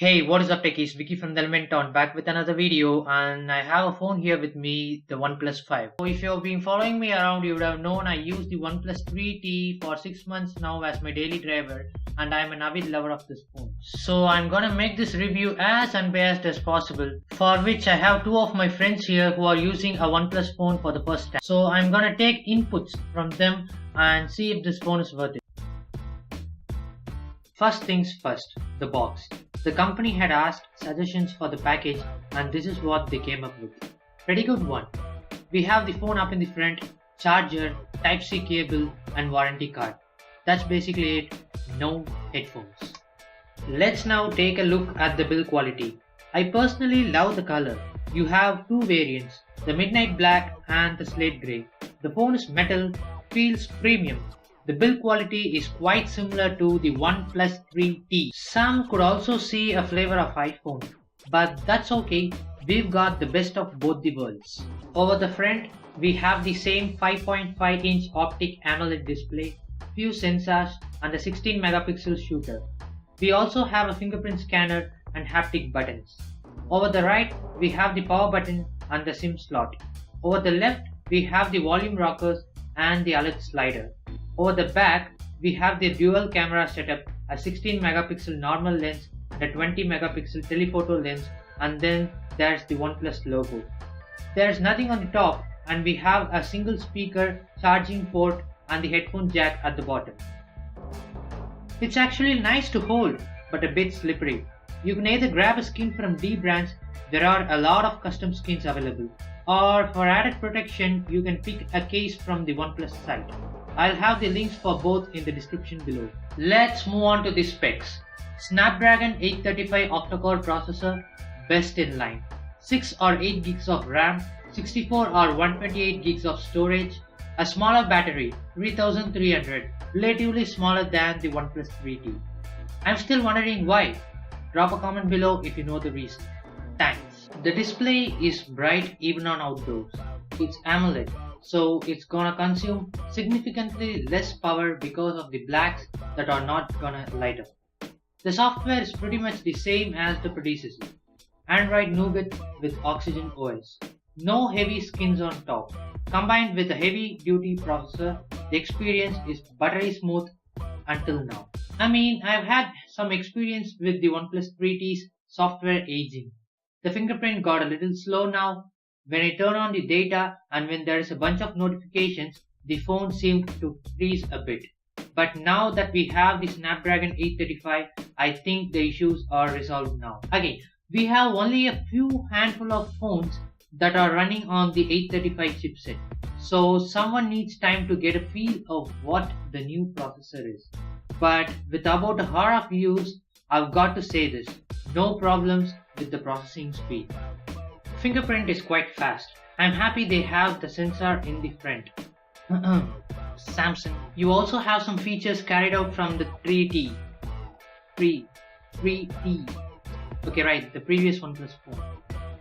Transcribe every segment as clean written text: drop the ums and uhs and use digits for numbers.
Hey, what is up, techies? Vicky from Delmenton back with another video, and I have a phone here with me, the OnePlus 5. So if you've been following me around, you would have known I use the OnePlus 3T for 6 months now as my daily driver, and I'm an avid lover of this phone. So I'm gonna make this review as unbiased as possible, for which I have two of my friends here who are using a OnePlus phone for the first time. So I'm gonna take inputs from them and see if this phone is worth it. First things first, the box. The company had asked suggestions for the package and this is what they came up with. Pretty good one. We have the phone up in the front, charger, Type-C cable and warranty card. That's basically it, no headphones. Let's now take a look at the build quality. I personally love the color. You have two variants, the midnight black and the slate grey. The phone is metal, feels premium. The build quality is quite similar to the OnePlus 3T. Some could also see a flavor of iPhone, but that's okay, we've got the best of both the worlds. Over the front, we have the same 5.5-inch optic AMOLED display, few sensors and a 16 megapixel shooter. We also have a fingerprint scanner and haptic buttons. Over the right, we have the power button and the SIM slot. Over the left, we have the volume rockers and the alert slider. Over the back, we have the dual camera setup, a 16 megapixel normal lens and a 20 megapixel telephoto lens, and then there's the OnePlus logo. There's nothing on the top and we have a single speaker, charging port and the headphone jack at the bottom. It's actually nice to hold but a bit slippery. You can either grab a skin from D brands, there are a lot of custom skins available, or for added protection you can pick a case from the OnePlus site. I'll have the links for both in the description below. Let's move on to the specs. Snapdragon 835 octa-core processor, best in line. 6 or 8 gigs of RAM, 64 or 128 gigs of storage, a smaller battery, 3300, relatively smaller than the OnePlus 3T. I'm still wondering why. Drop a comment below if you know the reason. Thanks. The display is bright even on outdoors. It's AMOLED, so it's gonna consume significantly less power because of the blacks that are not gonna light up. The software is pretty much the same as the predecessor. Android Nougat with Oxygen OS. No heavy skins on top. Combined with a heavy duty processor, the experience is buttery smooth until now. I mean, I've had some experience with the OnePlus 3T's software aging. The fingerprint got a little slow now. When I turn on the data and when there is a bunch of notifications, the phone seemed to freeze a bit. But now that we have the Snapdragon 835, I think the issues are resolved now. Again, we have only a few handful of phones that are running on the 835 chipset. So someone needs time to get a feel of what the new processor is. But with about a hour of use, I've got to say this, no problems with the processing speed. Fingerprint is quite fast. I'm happy they have the sensor in the front. Samsung. You also have some features carried out from the 3T. 3T. Okay, right, the previous OnePlus phone.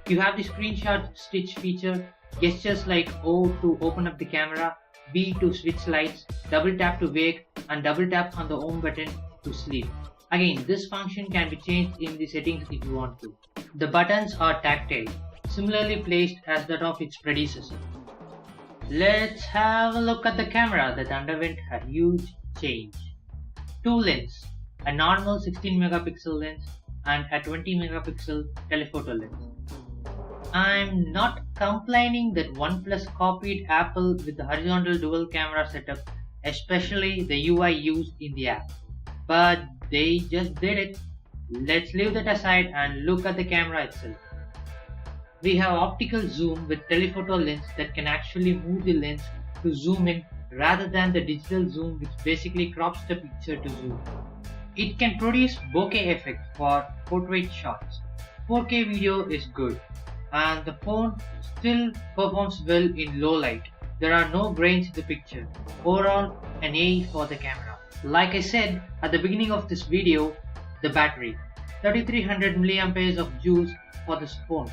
You have the screenshot stitch feature, gestures like O to open up the camera, B to switch lights, double tap to wake, and double tap on the home button to sleep. Again, this function can be changed in the settings if you want to. The buttons are tactile, similarly placed as that of its predecessor. Let's have a look at the camera that underwent a huge change. Two lenses, a normal 16 megapixel lens and a 20 megapixel telephoto lens. I'm not complaining that OnePlus copied Apple with the horizontal dual camera setup, especially the UI used in the app. But they just did it. Let's leave that aside and look at the camera itself. We have optical zoom with telephoto lens that can actually move the lens to zoom in rather than the digital zoom which basically crops the picture to zoom. It can produce bokeh effect for portrait shots. 4K video is good and the phone still performs well in low light. There are no grains in the picture. Overall, an A for the camera. Like I said at the beginning of this video, the battery. 3300 mAh of juice for this phone.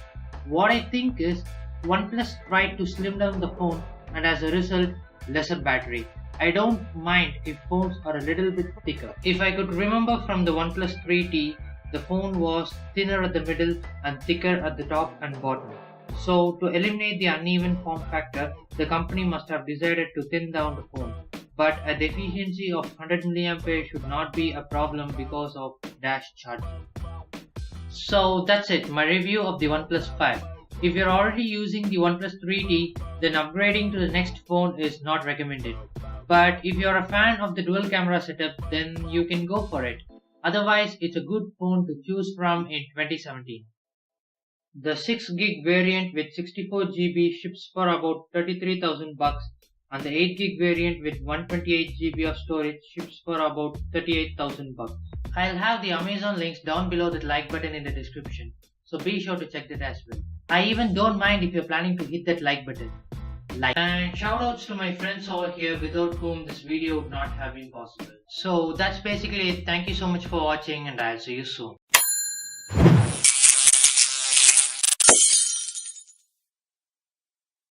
What I think is OnePlus tried to slim down the phone and as a result lesser battery. I don't mind if phones are a little bit thicker. If I could remember from the OnePlus 3T, The phone was thinner at the middle and thicker at the top and bottom. So, to eliminate the uneven form factor, the company must have decided to thin down the phone. But a deficiency of 100 mAh should not be a problem because of dash charging. So that's it, my review of the OnePlus 5. If you're already using the OnePlus 3T, then upgrading to the next phone is not recommended. But if you're a fan of the dual camera setup, then you can go for it. Otherwise, it's a good phone to choose from in 2017. The 6 gig variant with 64 GB ships for about 33,000 bucks, and the 8 gig variant with 128 GB of storage ships for about 38,000 bucks. I'll have the Amazon links down below the like button in the description, so be sure to check that as well. I even don't mind if you're planning to hit that like button. And shoutouts to my friends over here without whom this video would not have been possible. So that's basically it. Thank you so much for watching, and I'll see you soon.